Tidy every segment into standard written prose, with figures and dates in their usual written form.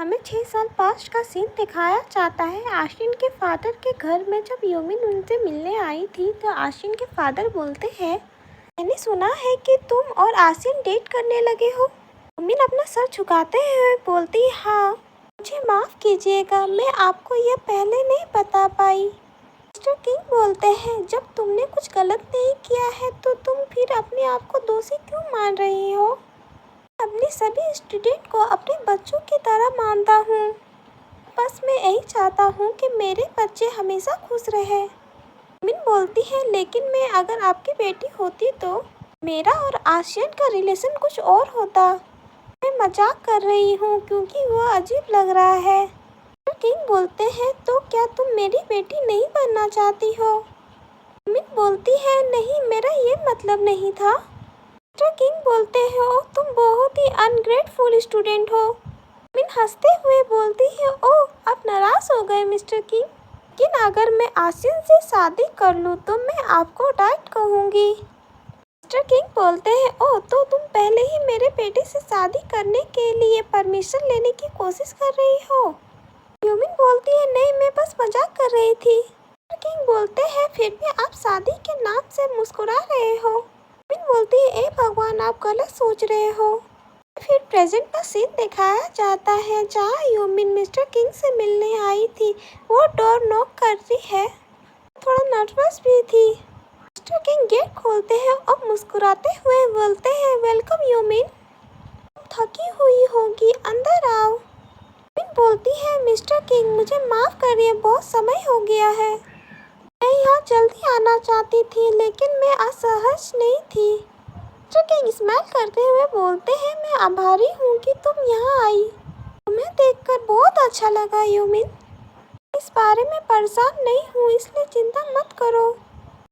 हमें 6 साल पास्ट का सीन दिखाया जाता है आशिन के फादर के घर में। जब यूमिन उनसे मिलने आई थी तो आशिन के फादर बोलते हैं, मैंने सुना है कि तुम और आसिन डेट करने लगे हो। यूमिन अपना सर झुकाते हुए बोलती, हाँ, मुझे माफ़ कीजिएगा, मैं आपको यह पहले नहीं बता पाई। मिस्टर किंग बोलते हैं, जब तुमने कुछ गलत नहीं किया है तो तुम फिर अपने आप को दोषी क्यों मान रही हो? अपने सभी स्टूडेंट को अपने बच्चों की तरह मानता हूँ। बस मैं यही चाहता हूँ कि मेरे बच्चे हमेशा खुश रहे। मिन बोलती है, लेकिन मैं अगर आपकी बेटी होती तो मेरा और आशियन का रिलेशन कुछ और होता। मैं मजाक कर रही हूँ क्योंकि वो अजीब लग रहा है। किंग बोलते हैं, तो क्या तुम मेरी बेटी नहीं बनना चाहती हो? मिन बोलती है, नहीं, मेरा ये मतलब नहीं था। मिस्टर किंग बोलते हो, तुम बहुत ही अनग्रेटफुल स्टूडेंट हो। मिन हंसते हुए बोलती है, ओह, आप नाराज हो गए मिस्टर किंग। लेकिन अगर मैं आसिन से शादी कर लूँ तो मैं आपको डाइट कहूँगी। मिस्टर किंग बोलते हैं, ओह, तो तुम पहले ही मेरे बेटे से शादी करने के लिए परमिशन लेने की कोशिश कर रही हो? यूमिन बोलती है, नहीं, मैं बस मजाक कर रही थी। मिस्टर किंग बोलते हैं, फिर भी आप शादी के नाम से मुस्कुरा रहे हो। यूमिन बोलती है, ए भगवान, आप गलत सोच रहे हो। फिर प्रेजेंट का सीन दिखाया जाता है जहाँ यूमिन मिस्टर किंग से मिलने आई थी। वो डोर नॉक करती है, थोड़ा नर्वस भी थी। मिस्टर किंग गेट खोलते हैं और मुस्कुराते हुए बोलते हैं, वेलकम यूमिन, तुम थकी हुई होगी, अंदर आओ। यूमिन बोलती है, मिस्टर किंग, मुझे माफ़ करिए, बहुत समय हो गया है। मैं यहाँ जल्दी आना चाहती थी लेकिन मैं असहज नहीं थी। मिस्टर किंग स्माइल करते हुए बोलते हैं, मैं आभारी हूँ कि तुम यहाँ आई। तुम्हें देखकर बहुत अच्छा लगा यूमिन। इस बारे में परेशान नहीं हूँ, इसलिए चिंता मत करो।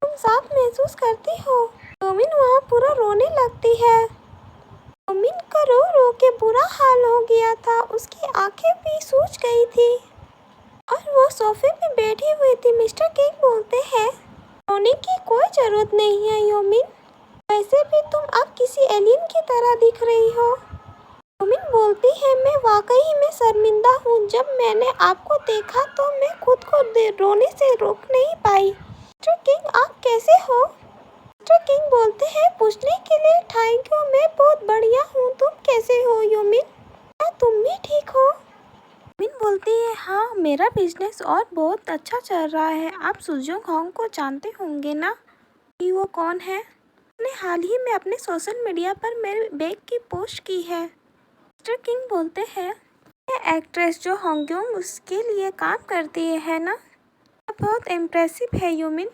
तुम साफ महसूस करती हो। यूमिन वहाँ पूरा रोने लगती है। यूमिन का रो रो के बुरा हाल हो गया था, उसकी आंखें भी सूज गई थी और वो सोफे पे बैठी हुई थी। मिस्टर किंग बोलते हैं, रोने की कोई ज़रूरत नहीं है यूमिन, वैसे भी तुम अब किसी एलियन की तरह दिख रही हो। यूमिन बोलती है, मैं वाकई में शर्मिंदा हूँ, जब मैंने आपको देखा तो मैं खुद को रोने से रोक नहीं पाई। मिस्टर किंग, आप कैसे हो? मिस्टर किंग बोलते हैं, पूछने के लिए थैंक यू, मैं बहुत बढ़िया हूँ, तुम कैसे हो यूमिन? क्या तुम भी ठीक हो? यूमिन बोलती है, हाँ, मेरा बिजनेस और बहुत अच्छा चल रहा है। आप सुजोंग होंग को जानते होंगे ना कि वो कौन है? उसने हाल ही में अपने सोशल मीडिया पर मेरे बैग की पोस्ट की है। मिस्टर किंग बोलते हैं, यह एक्ट्रेस जो होंग्योंग उसके लिए काम करती है ना, यह बहुत इम्प्रेसिव है यूमिन।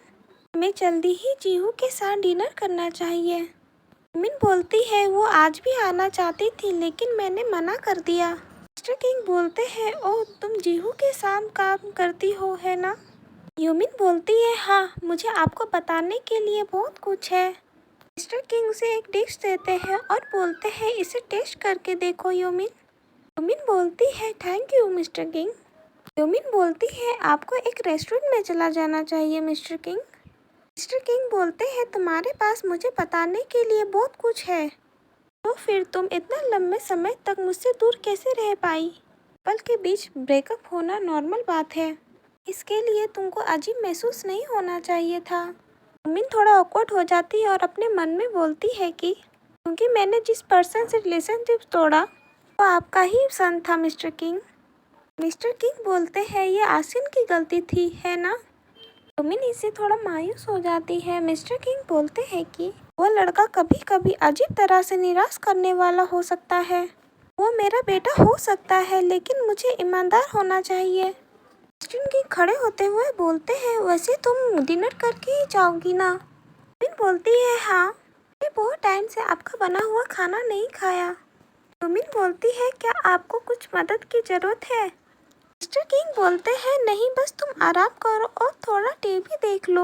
हमें जल्दी ही जीहू के साथ डिनर करना चाहिए। यूमिन बोलती है, वो आज भी आना चाहती थी लेकिन मैंने मना कर दिया। मिस्टर किंग बोलते हैं, ओह, तुम जीहू के साथ काम करती हो है ना? यूमिन बोलती है, हाँ, मुझे आपको बताने के लिए बहुत कुछ है। मिस्टर किंग उसे एक डिश देते हैं और बोलते हैं, इसे टेस्ट करके देखो यूमिन। यूमिन बोलती है, थैंक यू मिस्टर किंग। यूमिन बोलती है, आपको एक रेस्टोरेंट में चला जाना चाहिए मिस्टर किंग। मिस्टर किंग बोलते हैं, तुम्हारे पास मुझे बताने के लिए बहुत कुछ है, तो फिर तुम इतना लंबे समय तक मुझसे दूर कैसे रह पाई? कपल के बीच ब्रेकअप होना नॉर्मल बात है, इसके लिए तुमको अजीब महसूस नहीं होना चाहिए था। यूमिन थोड़ा ऑकवर्ड हो जाती है और अपने मन में बोलती है कि क्योंकि मैंने जिस पर्सन से रिलेशनशिप तोड़ा वो आपका ही सन था मिस्टर किंग। मिस्टर किंग बोलते हैं, ये आसिन की गलती थी है ना? यूमिन इससे थोड़ा मायूस हो जाती है। मिस्टर किंग बोलते हैं कि वो लड़का कभी कभी अजीब तरह से निराश करने वाला हो सकता है। वो मेरा बेटा हो सकता है लेकिन मुझे ईमानदार होना चाहिए। मिस्टर किंग खड़े होते हुए बोलते हैं, वैसे तुम डिनर करके ही जाओगी ना? यूमिन बोलती है, हाँ, मैं बहुत टाइम से आपका बना हुआ खाना नहीं खाया। यूमिन बोलती है, क्या आपको कुछ मदद की ज़रूरत है? मिस्टर किंग बोलते हैं, नहीं, बस तुम आराम करो और थोड़ा टीवी देख लो।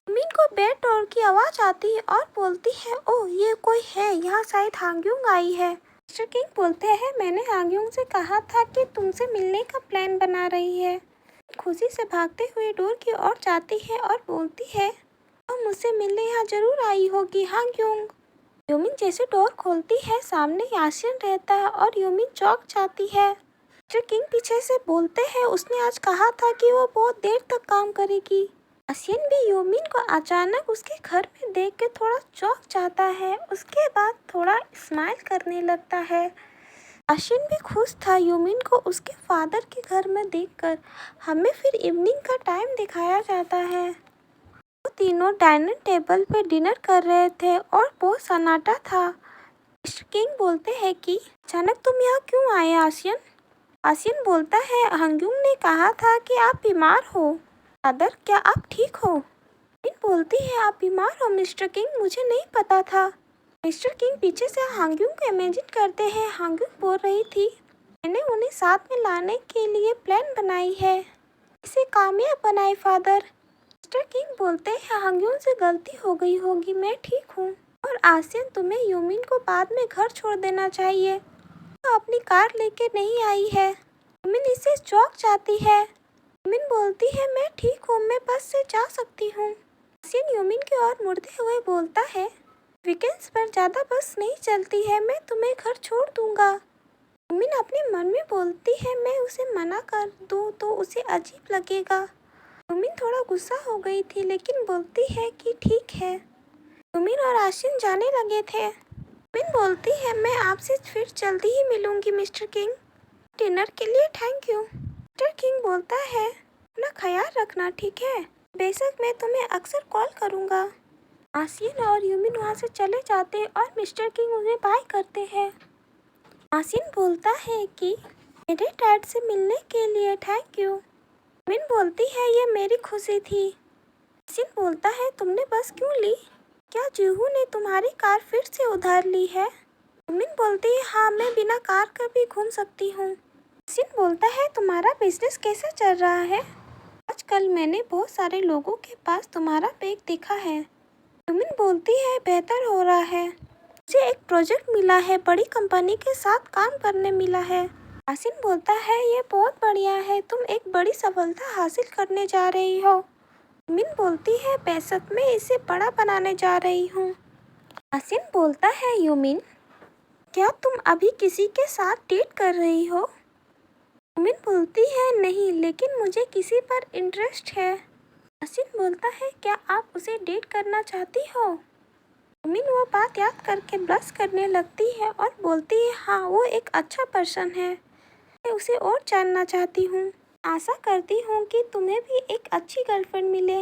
यूमिन को बेड डोर की आवाज़ आती है और बोलती है, ओह, ये कोई है, यहाँ शायद हांग्युंग आई है। मिस्टर किंग बोलते हैं, मैंने हांग्युंग से कहा था कि तुमसे मिलने का प्लान बना रही है। खुशी से भागते हुए डोर की ओर जाती है और बोलती है, तुम मुझसे मिलने यहाँ जरूर आई होगी हांग्युंग। यूमिन जैसे डोर खोलती है, सामने यासिन रहता है और यूमिन चौंक जाती है। मिस्टर किंग पीछे से बोलते हैं उसने आज कहा था कि वो बहुत देर तक काम करेगी। आसिन भी यूमिन को अचानक उसके घर में देख के थोड़ा चौंक जाता है, उसके बाद थोड़ा स्माइल करने लगता है। आसिन भी खुश था यूमिन को उसके फादर के घर में देखकर। हमें फिर इवनिंग का टाइम दिखाया जाता है। वो तीनों डाइनिंग टेबल पे डिनर कर रहे थे और बहुत सन्नाटा था। मिस्टर किंग बोलते हैं कि अचानक तुम यहाँ क्यों आए आसिन? आसिन बोलता है हंग्यूंग ने कहा था कि आप बीमार हो। फादर क्या आप ठीक हो? मिन बोलती है आप बीमार हो मिस्टर किंग, मुझे नहीं पता था। मिस्टर किंग पीछे से हांग्यूंग को इमेजिन करते हैं। हांग्यूंग बोल रही थी मैंने उन्हें साथ में लाने के लिए प्लान बनाई है, इसे कामयाब बनाए फादर। मिस्टर किंग बोलते हैं हांग्यूंग से गलती हो गई होगी, मैं ठीक हूँ। और आसिन तुम्हें यूमिन को बाद में घर छोड़ देना चाहिए, वो अपनी कार लेके नहीं आई है। यूमिन इससे चौंक जाती है। यूमिन बोलती है मैं ठीक हूँ, मैं बस से जा सकती हूँ। आसिन यूमिन की ओर मुड़ते हुए बोलता है वीकेंड्स पर ज़्यादा बस नहीं चलती है, मैं तुम्हें घर छोड़ दूंगा। यूमिन अपने मन में बोलती है मैं उसे मना कर दूँ तो उसे अजीब लगेगा। यूमिन थोड़ा गुस्सा हो गई थी लेकिन बोलती है कि ठीक है। यूमिन और आसिन जाने लगे थे। यूमिन बोलती है मैं आपसे फिर जल्दी ही मिलूंगी मिस्टर किंग, डिनर के लिए थैंक यू। मिस्टर किंग बोलता है अपना ख्याल रखना ठीक है, बेशक मैं तुम्हें अक्सर कॉल करूँगा। आसिन और यूमिन वहाँ से चले जाते और मिस्टर किंग उन्हें बाय करते हैं। आसिन बोलता है कि मेरे डैड से मिलने के लिए थैंक यू। यूमिन बोलती है ये मेरी खुशी थी। आसिन बोलता है तुमने बस क्यों ली, क्या जूहू ने तुम्हारी कार फिर से उधार ली है? यूमिन बोलती है हाँ मैं बिना कार के भी घूम सकती हूँ। आसिन बोलता है तुम्हारा बिजनेस कैसा चल रहा है? आजकल मैंने बहुत सारे लोगों के पास तुम्हारा बैग देखा है। यूमिन बोलती है बेहतर हो रहा है, मुझे एक प्रोजेक्ट मिला है, बड़ी कंपनी के साथ काम करने मिला है। आसिन बोलता है ये बहुत बढ़िया है, तुम एक बड़ी सफलता हासिल करने जा रही हो। यूमिन बोलती है बेशक मैं इसे बड़ा बनाने जा रही हूँ। आसिन बोलता है यूमिन क्या तुम अभी किसी के साथ डेट कर रही हो? यूमिन बोलती है नहीं, लेकिन मुझे किसी पर इंटरेस्ट है। आसिन बोलता है क्या आप उसे डेट करना चाहती हो? यूमिन वो बात याद करके ब्लश करने लगती है और बोलती है हाँ वो एक अच्छा पर्सन है, मैं उसे और जानना चाहती हूँ। आशा करती हूँ कि तुम्हें भी एक अच्छी गर्लफ्रेंड मिले।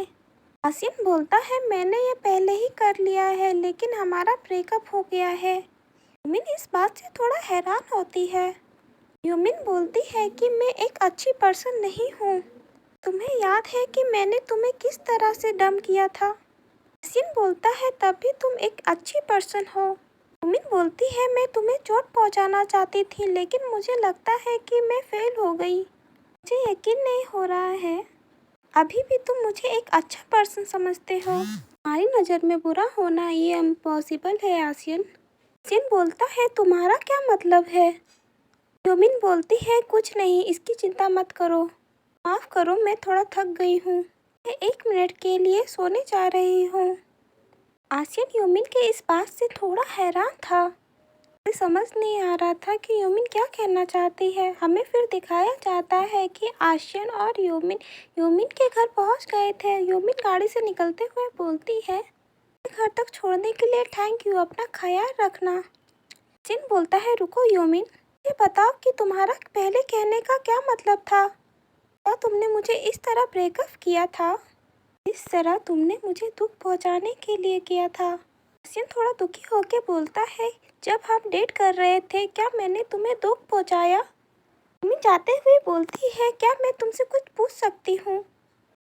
आसिन बोलता है मैंने ये पहले ही कर लिया है लेकिन हमारा ब्रेकअप हो गया है। यूमिन इस बात से थोड़ा हैरान होती है। यूमिन बोलती है कि मैं एक अच्छी पर्सन नहीं हूँ, तुम्हें याद है कि मैंने तुम्हें किस तरह से डंप किया था? आसिन बोलता है तब भी तुम एक अच्छी पर्सन हो। यूमिन बोलती है मैं तुम्हें चोट पहुँचाना चाहती थी लेकिन मुझे लगता है कि मैं फेल हो गई, मुझे यकीन नहीं हो रहा है अभी भी तुम मुझे एक अच्छा पर्सन समझते हो। हमारी नज़र में बुरा होना ये इम्पॉसिबल है आसिन। आसिन बोलता है तुम्हारा क्या मतलब है? यूमिन बोलती है कुछ नहीं, इसकी चिंता मत करो, माफ़ करो मैं थोड़ा थक गई हूँ, मैं 1 मिनट के लिए सोने जा रही हूँ। आसिन यूमिन के इस बात से थोड़ा हैरान था, उसे समझ नहीं आ रहा था कि यूमिन क्या कहना चाहती है। हमें फिर दिखाया जाता है कि आसिन और यूमिन यूमिन के घर पहुँच गए थे। यूमिन गाड़ी से निकलते हुए बोलती है घर तक छोड़ने के लिए थैंक यू, अपना ख्याल रखना। आसिन बोलता है रुको यूमिन, ये बताओ कि तुम्हारा पहले कहने का क्या मतलब था? क्या तुमने मुझे इस तरह ब्रेकअप किया था? इस तरह तुमने मुझे दुख पहुंचाने के लिए किया था। आसिन थोड़ा दुखी होकर बोलता है जब हम डेट कर रहे थे क्या मैंने तुम्हें दुख पहुंचाया? मम्मी जाते हुए बोलती है क्या मैं तुमसे कुछ पूछ सकती हूँ?